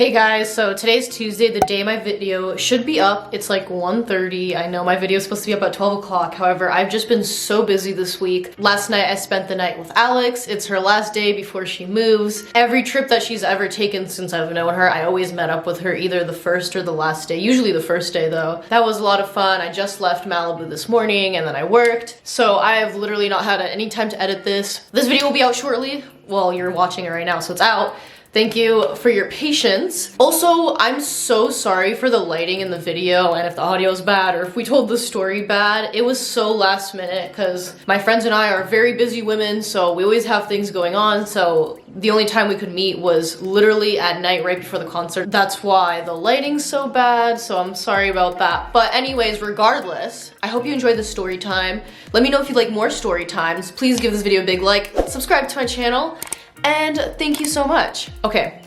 Hey guys, so today's Tuesday, the day my video should be up. It's like 1:30. I know my video is supposed to be up at 12 o'clock. However, I've just been so busy this week. Last night I spent the night with Alex. It's her last day before she moves. Every trip that she's ever taken since I've known her, I always met up with her either the first or the last day. Usually the first day though. That was a lot of fun. I just left Malibu this morning and then I worked. So I have literally not had any time to edit this. This video will be out shortly. Well, you're watching it right now, so it's out. Thank you for your patience. Also, I'm so sorry for the lighting in the video and if the audio is bad or if we told the story bad. It was so last minute because my friends and I are very busy women, so we always have things going on. So the only time we could meet was literally at night right before the concert. That's why the lighting's so bad, so I'm sorry about that. But anyways, regardless, I hope you enjoyed the story time. Let me know if you'd like more story times. Please give this video a big like, subscribe to my channel, and thank you so much. Okay,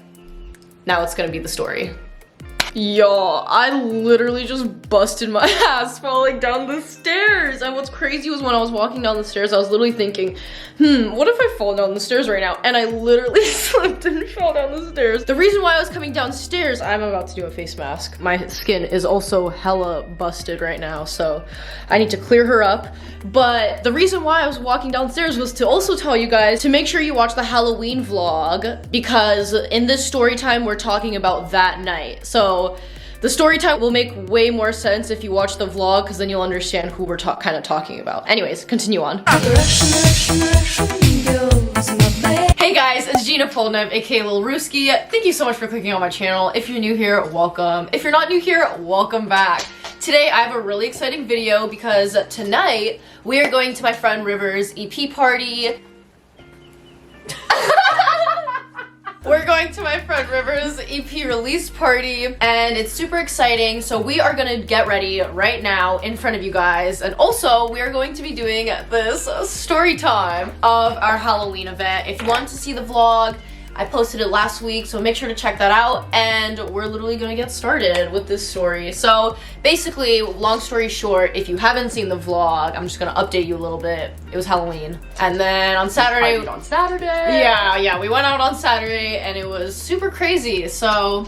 now it's gonna be the story. Y'all, I literally just busted my ass falling down the stairs. And what's crazy was when I was walking down the stairs, I was literally thinking, what if I fall down the stairs right now? And I literally slipped and fell down the stairs. The reason why I was coming downstairs, I'm about to do a face mask. My skin is also hella busted right now, so I need to clear her up. But the reason why I was walking downstairs was to also tell you guys to make sure you watch the Halloween vlog, because in this story time, we're talking about that night. So the story time will make way more sense if you watch the vlog, because then you'll understand who we're kind of talking about. Anyways, continue on. Hey guys, it's Geena Poldnev, aka Lil RUSKI. Thank you so much for clicking on my channel. If you're new here, welcome. If you're not new here, welcome back. Today I have a really exciting video because tonight we are going to my friend River's EP party. We're going to my friend River's EP release party and it's super exciting. So we are gonna get ready right now in front of you guys. And also we are going to be doing this story time of our Halloween event. If you want to see the vlog, I posted it last week, so make sure to check that out. And we're literally gonna get started with this story. So basically, long story short, if you haven't seen the vlog, I'm just gonna update you a little bit. It was Halloween. And then on Saturday, Yeah, we went out on Saturday and it was super crazy. So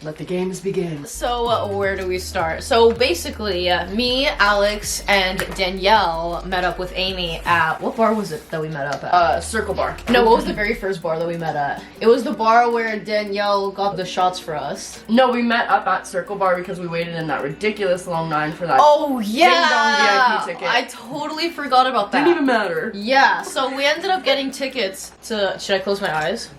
let the games begin. So where do we start? So basically, me, Alex, and Danielle met up with Amy at, what bar was it that we met up at? Circle Bar. No, what was the very first bar that we met at? It was the bar where Danielle got the shots for us. No, we met up at Circle Bar because we waited in that ridiculous long line for that. Oh yeah! VIP ticket. I totally forgot about that. Didn't even matter. Yeah, so we ended up getting tickets to, should I close my eyes?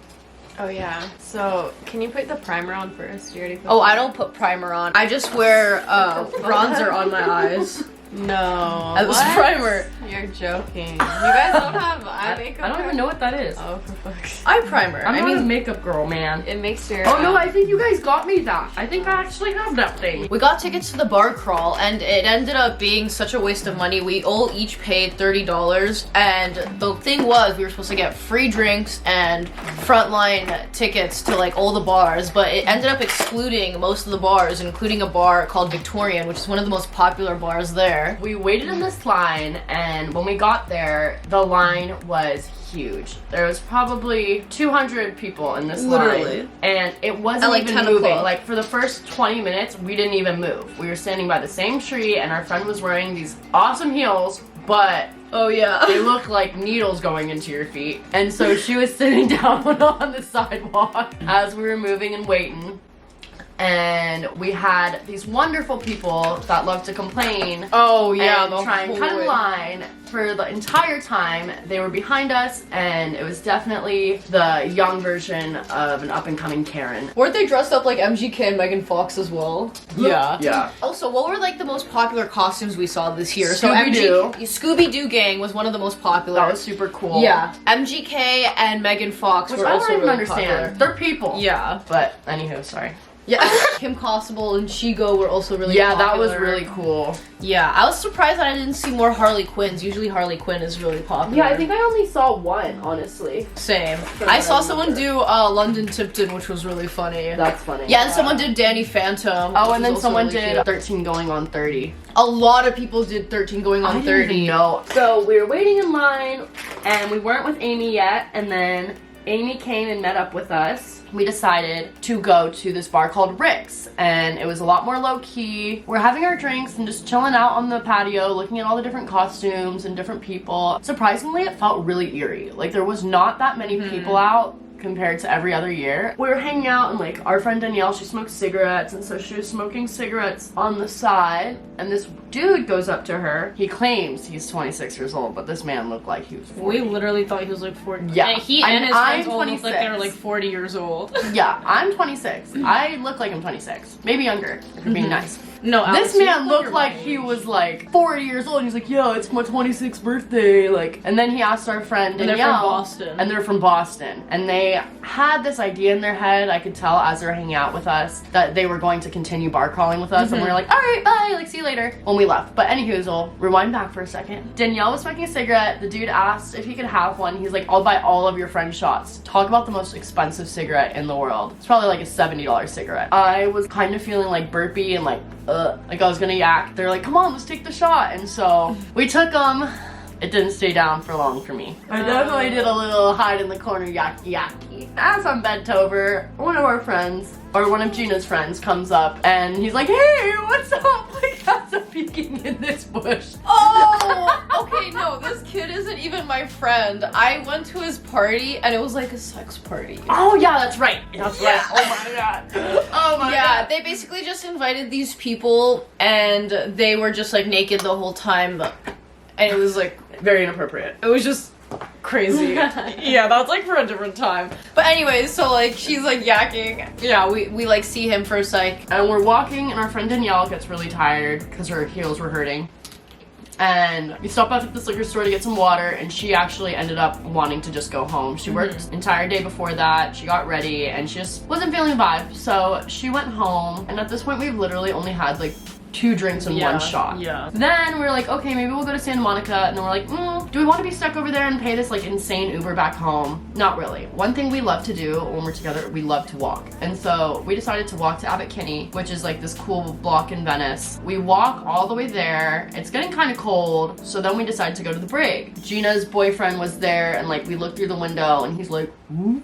Oh yeah. So can you put the primer on first? You already put Oh, I don't put primer on. I just wear bronzer on my eyes. No. That was primer. You're joking. You guys don't have eye makeup? I don't even know what that is. Oh, for fuck's sake. Eye primer. I'm not a makeup girl, man. It makes your... Oh no, I think you guys got me that. I think I actually have that thing. We got tickets to the bar crawl and it ended up being such a waste of money. We all each paid $30 and the thing was we were supposed to get free drinks and frontline tickets to like all the bars, but it ended up excluding most of the bars, including a bar called Victorian, which is one of the most popular bars there. We waited in this line and when we got there, the line was huge. There was probably 200 people in this line and it wasn't like even 10 moving. o'clock. Like for the first 20 minutes, we didn't even move. We were standing by the same tree and our friend was wearing these awesome heels, but oh yeah, they look like needles going into your feet. And so she was sitting down on the sidewalk as we were moving and waiting. And we had these wonderful people that love to complain. Oh yeah, and the try and cut a line for the entire time. They were behind us, and it was definitely the young version of an up-and-coming Karen. Weren't they dressed up like MGK and Megan Fox as well? Yeah. Yeah. Also, what were like the most popular costumes we saw this year? Scooby-Doo. So Scooby-Doo gang was one of the most popular. That was super cool. Yeah. MGK and Megan Fox Which were I also don't even really understand. popular. They're people. Yeah. But anywho, sorry. Yeah. Kim Possible and Shigo were also really popular. That was really cool. Yeah, I was surprised that I didn't see more Harley Quinns. Usually Harley Quinn is really popular. Yeah, I think I only saw one, honestly. Same. I saw someone do London Tipton, which was really funny. That's funny. Yeah, and someone did Danny Phantom. Oh, and then someone really did cute. 13 going on 30. A lot of people did 13 going on 30. No. So we were waiting in line, and we weren't with Amy yet, and then Amy came and met up with us, we decided to go to this bar called Rick's, and it was a lot more low-key. We're having our drinks and just chilling out on the patio, looking at all the different costumes and different people. Surprisingly, it felt really eerie. Like, there was not that many people out compared to every other year. We were hanging out and like our friend Danielle, she smokes cigarettes, and so she was smoking cigarettes on the side, and this dude goes up to her. He claims he's 26 years old, but this man looked like he was 40. We literally thought he was like 40. Yeah. And he and his friends all looked 26. like they were like 40 years old. Yeah, I'm 26. I look like I'm 26. Maybe younger, if you're being nice. No, Alex, This you man look looked like your he age. was like 40 years old. He's like, yeah, it's my 26th birthday. Like, and then he asked our friend And they're Danielle, from Boston. and they're from Boston, and they had this idea in their head. I could tell as they were hanging out with us that they were going to continue bar crawling with us, and we were like, all right, bye, like see you later when we left. But anywho, rewind back for a second. Danielle was smoking a cigarette. The dude asked if he could have one. He's like, I'll buy all of your friends shots. Talk about the most expensive cigarette in the world. It's probably like a $70 cigarette. I was kind of feeling like burpy and like I was gonna yak. They're like, come on, let's take the shot. And so we took them. It didn't stay down for long for me. I definitely did a little hide in the corner yacky yacky. As I'm bent over, one of our friends, or one of Geena's friends, comes up and he's like, hey, what's up? Like, as I'm peeking in this bush. Oh, okay, no, this kid isn't even my friend. I went to his party and it was like a sex party. Oh yeah, that's right. That's Yeah. right. Oh my god. Oh my Yeah, god. they basically just invited these people and they were just like naked the whole time. And it was like, Very inappropriate. it was just crazy. Yeah, that's like for a different time. But anyways, so like she's like yakking. Yeah, we like see him for a sec. And we're walking and our friend Danielle gets really tired because her heels were hurting. And we stopped off at this liquor store to get some water, and she actually ended up wanting to just go home. She worked the entire day before that, she got ready, and she just wasn't feeling the vibe. So she went home, and at this point we've literally only had like 2 drinks in one shot. Yeah. Then we're like, okay, maybe we'll go to Santa Monica, and then we're like, do we want to be stuck over there and pay this like insane Uber back home? Not really. One thing we love to do when we're together, we love to walk. And so we decided to walk to Abbot Kinney, which is like this cool block in Venice. We walk all the way there. It's getting kind of cold, so then we decided to go to the Brig. Gina's boyfriend was there, and like we looked through the window, and he's like, ooh.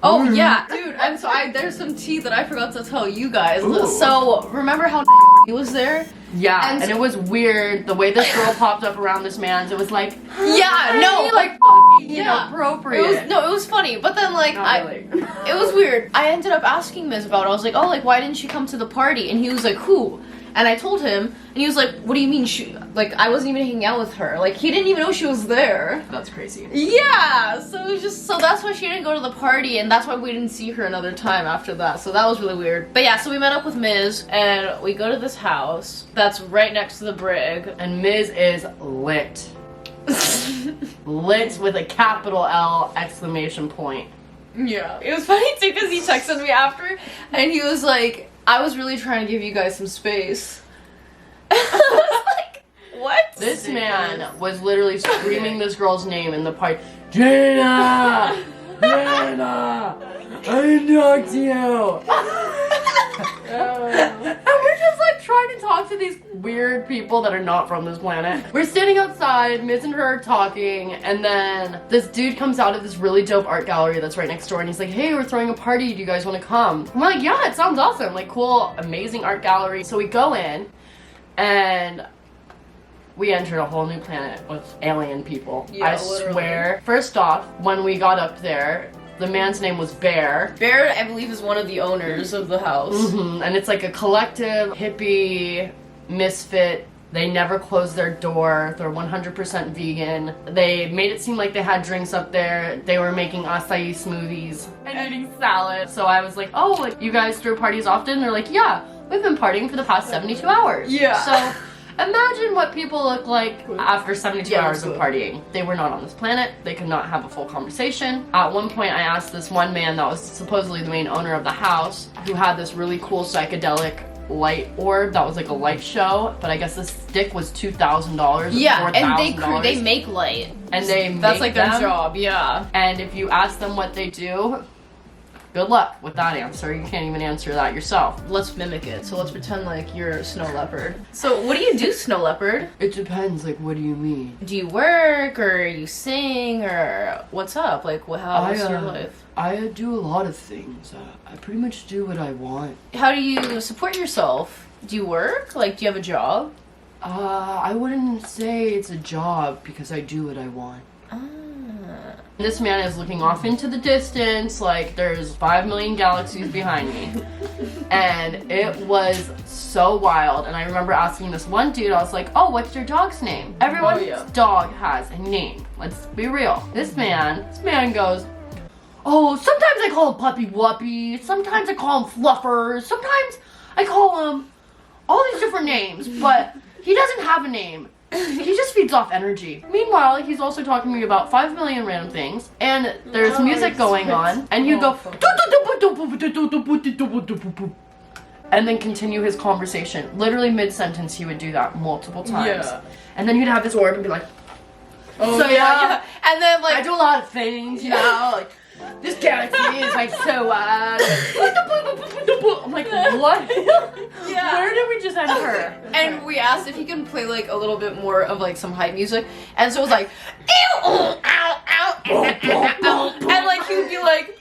Oh yeah, dude, I'm sorry, there's some tea that I forgot to tell you guys. Ooh. So, remember how he was there? Yeah, And and it was weird. The way this girl popped up around this man's, it was like, Yeah, no, like fucking yeah. inappropriate. It was funny, but then like Not really. it was weird. I ended up asking Miz about it. I was like, oh, like why didn't she come to the party? And he was like, who? And I told him, and he was like, what do you mean she, like I wasn't even hanging out with her. Like he didn't even know she was there. That's crazy. Yeah, so it was just, so that's why she didn't go to the party, and that's why we didn't see her another time after that. So that was really weird. But yeah, so we met up with Miz, and we go to this house that's right next to the Brig. And Miz is lit. Lit with a capital L exclamation point. Yeah. It was funny too because he texted me after and he was like, I was really trying to give you guys some space. I was like, what? This man was literally screaming this girl's name in the party. Geena! Geena! I talk to you! And we're just like trying to talk to these weird people that are not from this planet. We're standing outside, Miz and her are talking, and then this dude comes out of this really dope art gallery that's right next door, and he's like, hey, we're throwing a party, do you guys want to come? I'm like, yeah, it sounds awesome, like cool, amazing art gallery. So we go in, and we entered a whole new planet with alien people. Yeah, I literally. swear. First off, when we got up there, the man's name was Bear. Bear, I believe, is one of the owners of the house. And it's like a collective hippie misfit. They never close their door. They're 100% vegan. They made it seem like they had drinks up there. They were making acai smoothies and eating salad. So I was like, oh, like you guys throw parties often? They're like, yeah, we've been partying for the past 72 hours. Yeah. So imagine what people look like after 72 Yeah, hours of partying. They were not on this planet. They could not have a full conversation. At one point, I asked this one man that was supposedly the main owner of the house, who had this really cool psychedelic light orb that was like a light show, but I guess this stick was $2,000. Yeah, and $4,000. they make light. And they That's make like their them, job, yeah. And if you ask them what they do, Good luck with that answer. You can't even answer that yourself. Let's mimic it. So let's pretend like you're a snow leopard. So what do you do, snow leopard? It depends, like, what do you mean? Do you work, or you sing, or what's up? Like, how's your life? I do a lot of things. I pretty much do what I want. How do you support yourself? Do you work? Like, do you have a job? I wouldn't say it's a job because I do what I want. This man is looking off into the distance like there's 5 million galaxies behind me. And it was so wild. And I remember asking this one dude, I was like, oh, what's your dog's name? Everyone's dog has a name. Let's be real. This man goes, oh, sometimes I call him Puppy Wuppy. Sometimes I call him Fluffer. Sometimes I call him all these different names. But he doesn't have a name. He just feeds off energy. Meanwhile, he's also talking to me about 5 million random things, and there's music going on, and he'd go, and then continue his conversation. Literally mid-sentence, he would do that multiple times. Yeah. And then he'd have this orb and be like, oh, so yeah. And then, like, I do a lot of things, you know, like, this galaxy is like so wide. I'm like, what? Yeah. Where did we just enter? And we asked if he can play like a little bit more of like some hype music, and so it was like, ew, ow, ow, ow, and like he would be like,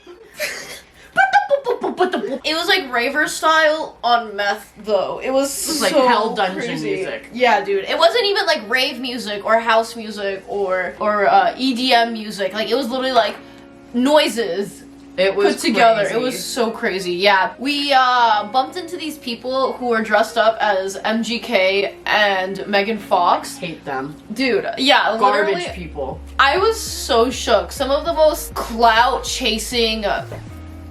it was like raver style on meth though. It was so like Hell Dungeon crazy. Music. Yeah, dude. It wasn't even like rave music or house music or EDM music. Like it was literally like noises. It was put together. crazy. It was so crazy. Yeah. We bumped into these people who were dressed up as MGK and Megan Fox. Hate them. Dude, yeah, Garbage literally, people. I was so shook. Some of the most clout chasing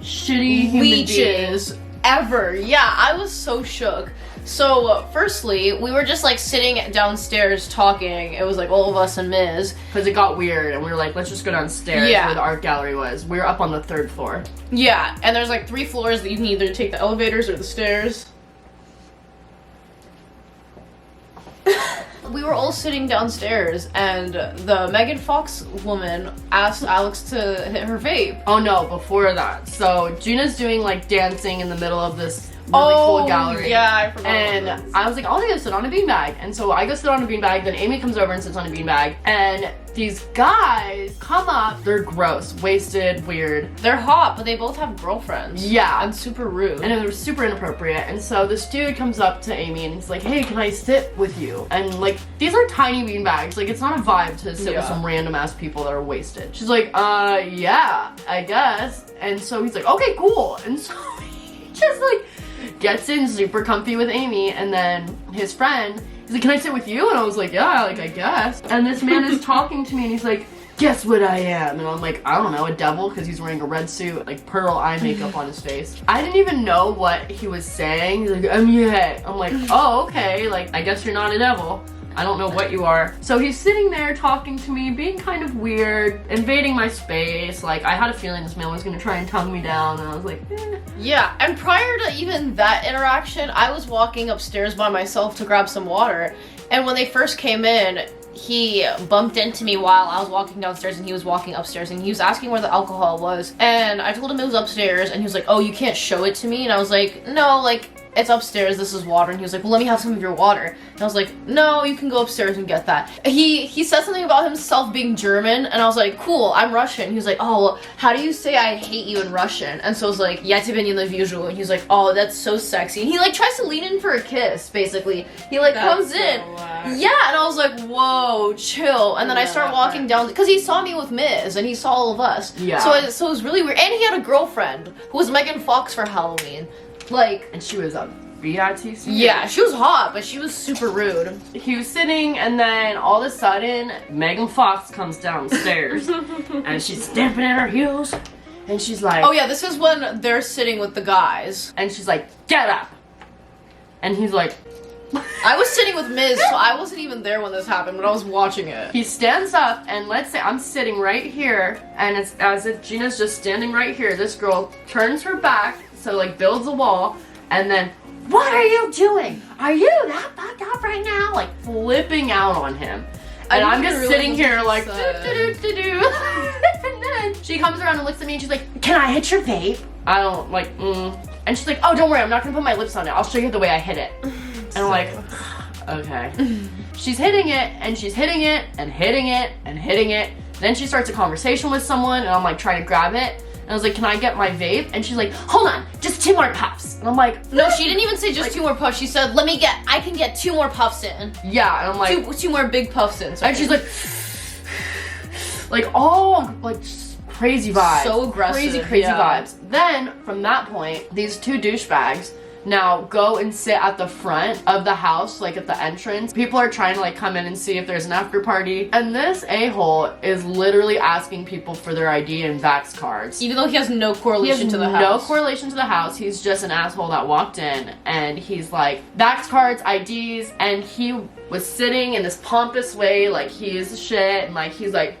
shitty human leeches ever. Yeah, I was so shook. So, firstly, we were just like sitting downstairs talking. It was like all of us and Miz. Because it got weird and we were like, let's just go downstairs where the art gallery was. We were up on the 3rd floor. Yeah, and there's like 3 floors that you can either take the elevators or the stairs. We were all sitting downstairs and the Megan Fox woman asked Alex to hit her vape. Oh no, before that. So, Gina's doing like dancing in the middle of this really cool gallery. Yeah, I forgot. And I was like, I'll go sit on a beanbag. And so I go sit on a beanbag, then Amy comes over and sits on a beanbag. And these guys come up, they're gross, wasted, weird. They're hot, but they both have girlfriends. Yeah. And super rude. And it was super inappropriate. And so this dude comes up to Amy and he's like, hey, can I sit with you? And like, these are tiny beanbags. Like, it's not a vibe to sit with some random ass people that are wasted. She's like, yeah, I guess. And so he's like, okay, cool. And so he just like gets in super comfy with Amy, and then his friend, he's like, can I sit with you? And I was like, yeah, like, I guess. And this man is talking to me and he's like, guess what I am? And I'm like, I don't know, a devil, because he's wearing a red suit, like pearl eye makeup on his face. I didn't even know what he was saying. He's like, yeah. I'm like, oh, okay, like, I guess you're not a devil. I don't know what you are. So he's sitting there talking to me, being kind of weird, invading my space. Like, I had a feeling this man was gonna try and tongue me down, and I was like, eh. Yeah, and prior to even that interaction, I was walking upstairs by myself to grab some water, and when they first came in, he bumped into me while I was walking downstairs and he was walking upstairs, and he was asking where the alcohol was, and I told him it was upstairs, and he was like, oh, you can't show it to me? And I was like, no, like, it's upstairs, this is water. And he was like, well, let me have some of your water. And I was like, no, you can go upstairs and get that. He said something about himself being German, and I was like, cool, I'm Russian. He was like, oh, well, how do you say I hate you in Russian? And so I was like, я тебя ненавижу. And he was like, oh, that's so sexy. And he like tries to lean in for a kiss, basically. He like comes in. Yeah, and I was like, whoa, chill. And then I start walking down, because he saw me with Miz, and he saw all of us. Yeah. So it was really weird. And he had a girlfriend who was Megan Fox for Halloween. Like, and she was a BITC. Yeah, she was hot, but she was super rude. He was sitting, and then all of a sudden, Megan Fox comes downstairs, and she's stamping at her heels, and she's like, oh yeah, this is when they're sitting with the guys, and she's like, get up, and he's like, I was sitting with Miz, so I wasn't even there when this happened, but I was watching it. He stands up, and let's say I'm sitting right here, and it's as if Gina's just standing right here. This girl turns her back, so like builds a wall, and then, what are you doing? Are you that fucked up right now? Like flipping out on him. And I'm just sitting here like, do. And then she comes around and looks at me and she's like, can I hit your vape? I don't like, And she's like, oh, don't worry, I'm not gonna put my lips on it. I'll show you the way I hit it. And I'm like, okay. She's hitting it, and she's hitting it, and hitting it, and hitting it. Then she starts a conversation with someone, and I'm like trying to grab it. And I was like, can I get my vape? And she's like, hold on, just 2 more puffs. And I'm like, no, she didn't even say just 2 more puffs. She said, I can get 2 more puffs in. Yeah, and I'm like, two more big puffs in. Sorry. And she's like all like crazy vibes. So aggressive. Crazy vibes. Then from that point, these 2 douchebags now go and sit at the front of the house, like at the entrance. People are trying to like come in and see if there's an after party. And this a-hole is literally asking people for their ID and vax cards. Even though he has no correlation to the house. No correlation to the house. He's just an asshole that walked in and he's like, vax cards, IDs, and he was sitting in this pompous way like he is shit, and like he's like,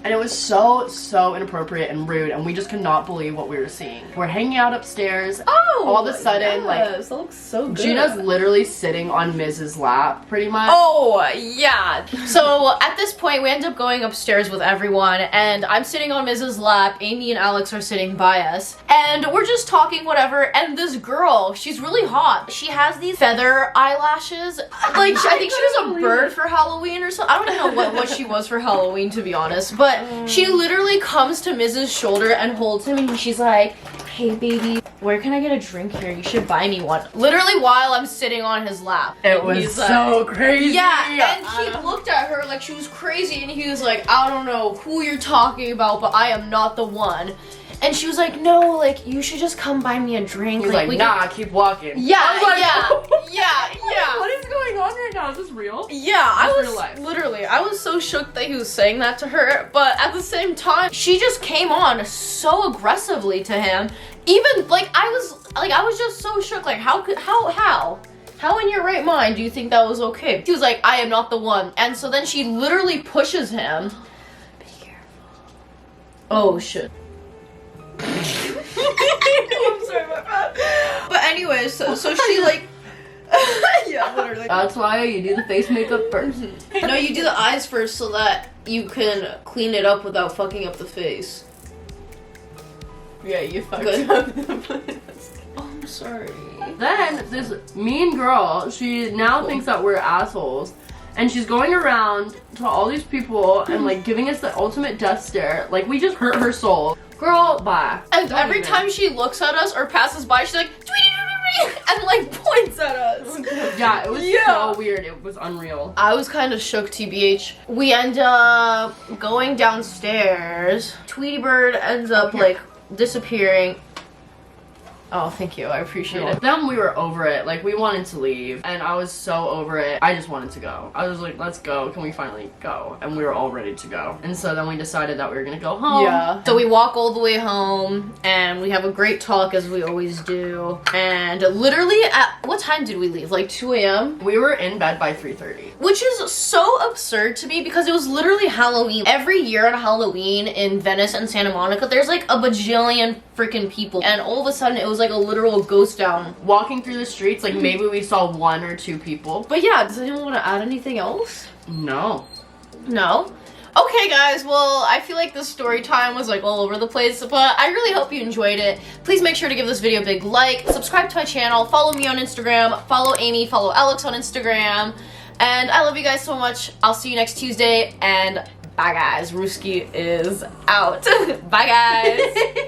and it was so inappropriate and rude, and we just could not believe what we were seeing. We're hanging out upstairs. Oh, all of a sudden, like, that looks so good. Gina's literally sitting on Miz's lap, pretty much. Oh, yeah. So at this point, we end up going upstairs with everyone, and I'm sitting on Miz's lap. Amy and Alex are sitting by us, and we're just talking, whatever. And this girl, she's really hot. She has these feather eyelashes. Like, I think she was a bird for Halloween or something. I don't even know what she was for Halloween, to be honest. But she literally comes to Miz's shoulder and holds him, and she's like, hey baby, where can I get a drink here? You should buy me one. Literally while I'm sitting on his lap. It was so crazy. Yeah, and he looked at her like she was crazy, and he was like, I don't know who you're talking about, but I am not the one. And she was like, no, like, you should just come buy me a drink. He's like, nah, keep walking. Yeah, like, yeah. What is going on right now? Is this real? Yeah, I was real life. literally, I was so shook that he was saying that to her, but at the same time, she just came on so aggressively to him. Even, like, I was just so shook, like, how in your right mind do you think that was okay? He was like, I am not the one. And so then she literally pushes him. Be careful. Oh, shit. I'm sorry, my bad. But anyways, so she like, yeah, literally. That's why you do the face makeup first. No, you do the eyes first so that you can clean it up without fucking up the face. Yeah, you fucked Good. up. Oh, I'm sorry. Then this mean girl, she now thinks that we're assholes. And she's going around to all these people and like giving us the ultimate death stare. Like we just hurt her soul. Girl, bye. And every time she looks at us or passes by, she's like, tweet, and like points at us. Yeah, it was so weird. It was unreal. I was kind of shook, TBH. We end up going downstairs. Tweety Bird ends up like disappearing. Oh, thank you. I appreciate it. Then we were over it. Like, we wanted to leave, and I was so over it. I just wanted to go. I was like, let's go. Can we finally go? And we were all ready to go. And so then we decided that we were gonna go home. Yeah. So we walk all the way home, and we have a great talk, as we always do. And literally, at what time did we leave? Like 2 a.m.? We were in bed by 3:30. Which is so absurd to me because it was literally Halloween. Every year on Halloween in Venice and Santa Monica, there's like a bajillion freaking people. And all of a sudden, it was like a literal ghost town. Walking through the streets, like maybe we saw 1 or 2 people. But yeah, does anyone want to add anything else? No. No? Okay guys, well I feel like this story time was like all over the place, but I really hope you enjoyed it. Please make sure to give this video a big like, subscribe to my channel, follow me on Instagram, follow Amy, follow Alex on Instagram, and I love you guys so much. I'll see you next Tuesday, and bye guys. RUSKI is out. Bye guys.